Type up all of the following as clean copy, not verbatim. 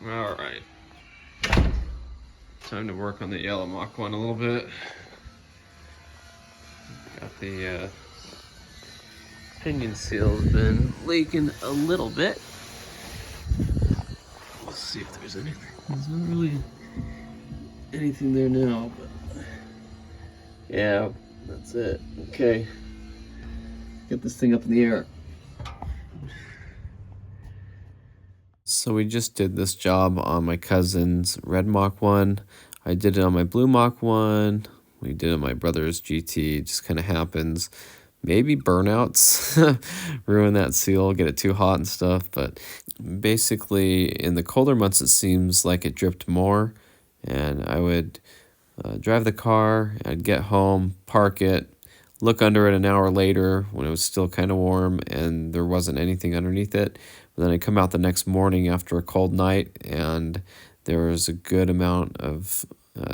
All right. Time to work on the yellow Mach 1 a little bit. Got the pinion seal's been leaking a little bit. Let's see if there's anything. There's not really anything there now, but yeah, that's it. Okay. Get this thing up in the air. So we just did this job on my cousin's red Mach 1. I did it on my blue Mach 1. We did it on my brother's GT. It just kind of happens. Maybe burnouts ruin that seal, get it too hot and stuff. But basically, in the colder months, it seems like it dripped more. And I would drive the car, I'd get home, park it, look under it an hour later when it was still kind of warm and there wasn't anything underneath it. But then I'd come out the next morning after a cold night and there was a good amount of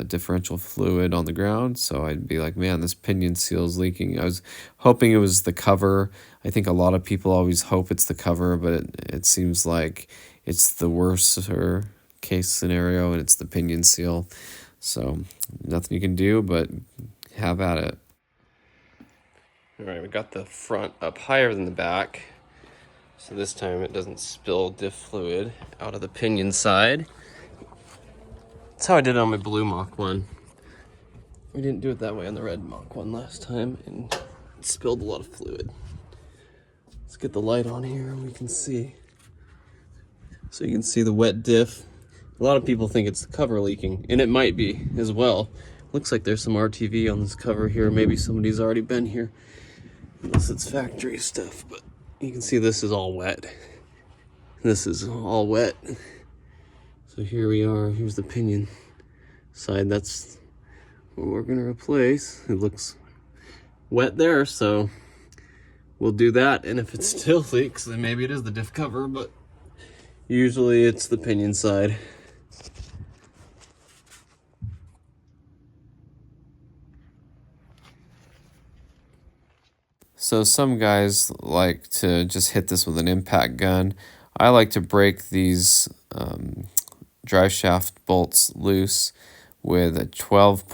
differential fluid on the ground. So I'd be like, man, this pinion seal is leaking. I was hoping it was the cover. I think a lot of people always hope it's the cover, but it seems like it's the worst case scenario and it's the pinion seal. So nothing you can do but have at it. All right, we got the front up higher than the back. So this time it doesn't spill diff fluid out of the pinion side. That's how I did it on my blue Mach 1. We didn't do it that way on the red Mach 1 last time and it spilled a lot of fluid. Let's get the light on here and we can see. So you can see the wet diff. A lot of people think it's the cover leaking, and it might be as well. Looks like there's some RTV on this cover here. Maybe somebody's already been here, unless it's factory stuff. But you can see this is all wet. This is all wet. So here we are. Here's the pinion side. That's what we're gonna replace. It looks wet there, so we'll do that. And if it still leaks, then maybe it is the diff cover, but usually it's the pinion side. So some guys like to just hit this with an impact gun. I like to break these drive shaft bolts loose with a 12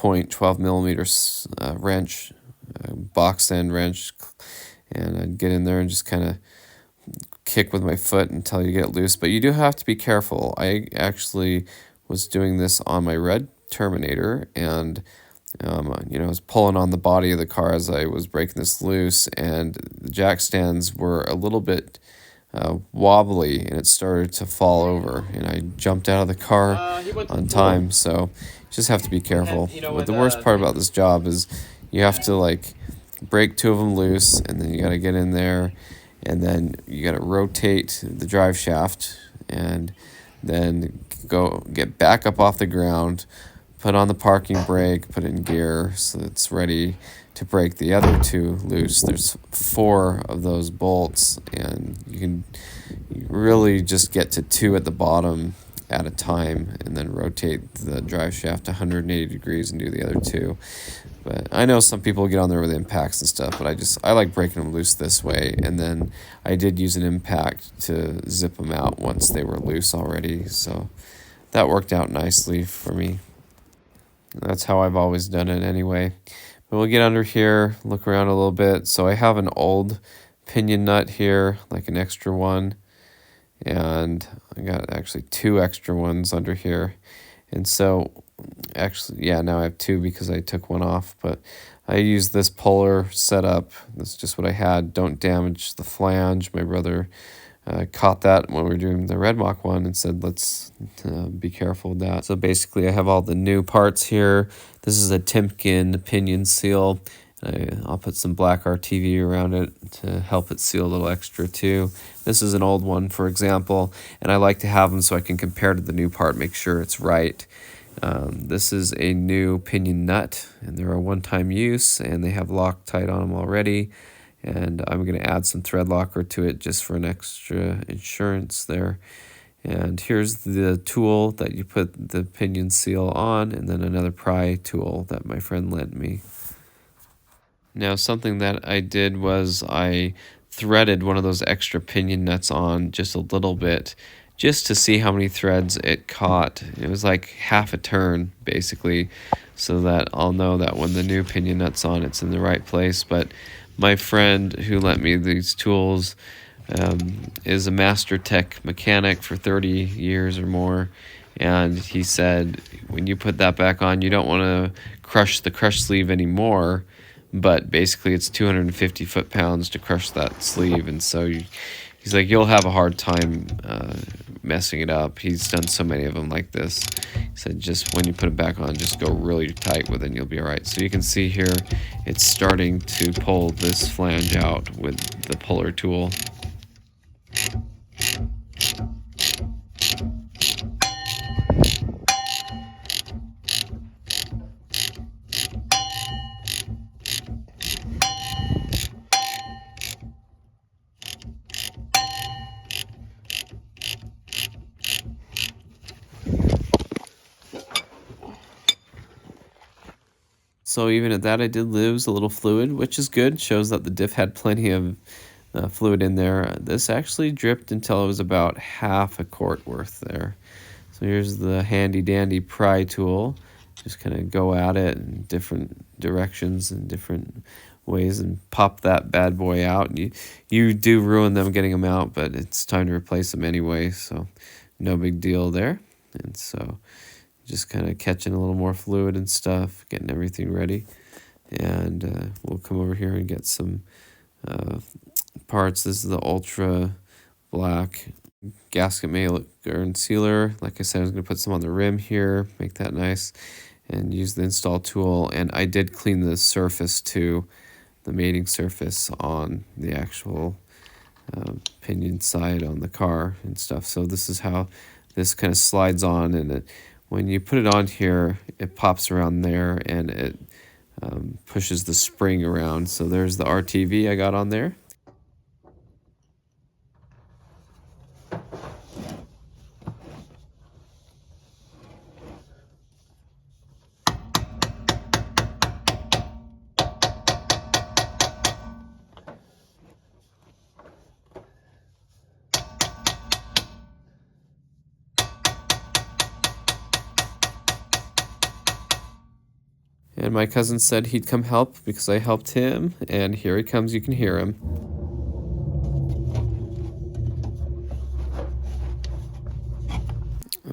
millimeter wrench, box end wrench, and I'd get in there and just kind of kick with my foot until you get it loose. But you do have to be careful. I actually was doing this on my red Terminator, and I was pulling on the body of the car as I was breaking this loose, and the jack stands were a little bit wobbly, and it started to fall over, and I jumped out of the car on time, so you just have to be careful. But the worst part about this job is you have to, like, break two of them loose, and then you got to get in there, and then you got to rotate the drive shaft, and then go get back up off the ground, put on the parking brake, put it in gear so it's ready to break the other two loose. There's 4 of those bolts, and you really just get to 2 at the bottom at a time, and then rotate the drive shaft 180 degrees and do the other 2. But I know some people get on there with impacts and stuff, but I like breaking them loose this way. And then I did use an impact to zip them out once they were loose already. So that worked out nicely for me. That's how I've always done it anyway. But we'll get under here, look around a little bit. So I have an old pinion nut here, like an extra one. And I got actually 2 extra ones under here. And so, actually, yeah, now I have 2 because I took one off. But I use this puller setup. That's just what I had. Don't damage the flange. My brother caught that when we were doing the red Mach 1 and said, let's be careful with that. So basically, I have all the new parts here. This is a Timken pinion seal. I'll put some black RTV around it to help it seal a little extra too. This is an old one, for example, and I like to have them so I can compare to the new part, make sure it's right. This is a new pinion nut, and they're a one-time use, and they have Loctite on them already. And I'm going to add some thread locker to it just for an extra insurance there. And here's the tool that you put the pinion seal on, and then another pry tool that my friend lent me. Now, something that I did was I threaded one of those extra pinion nuts on just a little bit, just to see how many threads it caught. It was like half a turn, basically, so that I'll know that when the new pinion nut's on, it's in the right place. But my friend who lent me these tools is a master tech mechanic for 30 years or more, and he said when you put that back on, you don't want to crush the crush sleeve anymore, but basically it's 250 foot-pounds to crush that sleeve, and so he's like, you'll have a hard time messing it up. He's done so many of them like this. He said just when you put it back on, just go really tight with it and you'll be all right. So you can see here it's starting to pull this flange out with the puller tool. So even at that, I did lose a little fluid, which is good. Shows that the diff had plenty of fluid in there. This actually dripped until it was about half a quart worth there. So here's the handy dandy pry tool. Just kind of go at it in different directions and different ways and pop that bad boy out. You do ruin them getting them out, but it's time to replace them anyway, so no big deal there. And so just kind of catching a little more fluid and stuff, getting everything ready. And we'll come over here and get some parts. This is the ultra black gasket mailer and sealer. Like I said, I was going to put some on the rim here, make that nice, and use the install tool. And I did clean the surface too, the mating surface on the actual pinion side on the car and stuff. So this is how this kind of slides on, and when you put it on here, it pops around there and it pushes the spring around. So there's the RTV I got on there. And my cousin said he'd come help because I helped him, and here he comes, you can hear him.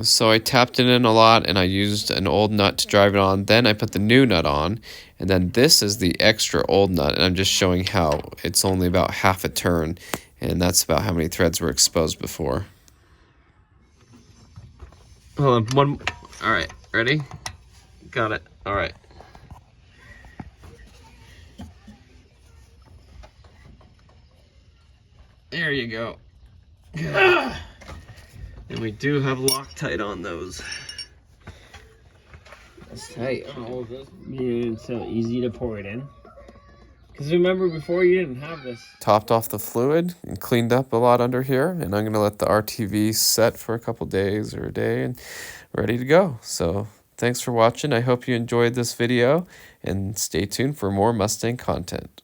So I tapped it in a lot, and I used an old nut to drive it on. Then I put the new nut on, and then this is the extra old nut, and I'm just showing how it's only about half a turn, and that's about how many threads were exposed before. Hold on, one. All right, ready? Got it. All right. There you go. And we do have Loctite on those. That's tight on all of this. Yeah, it's so easy to pour it in. Because remember, before you didn't have this. Topped off the fluid and cleaned up a lot under here. And I'm going to let the RTV set for a couple days or a day and ready to go. So thanks for watching. I hope you enjoyed this video and stay tuned for more Mustang content.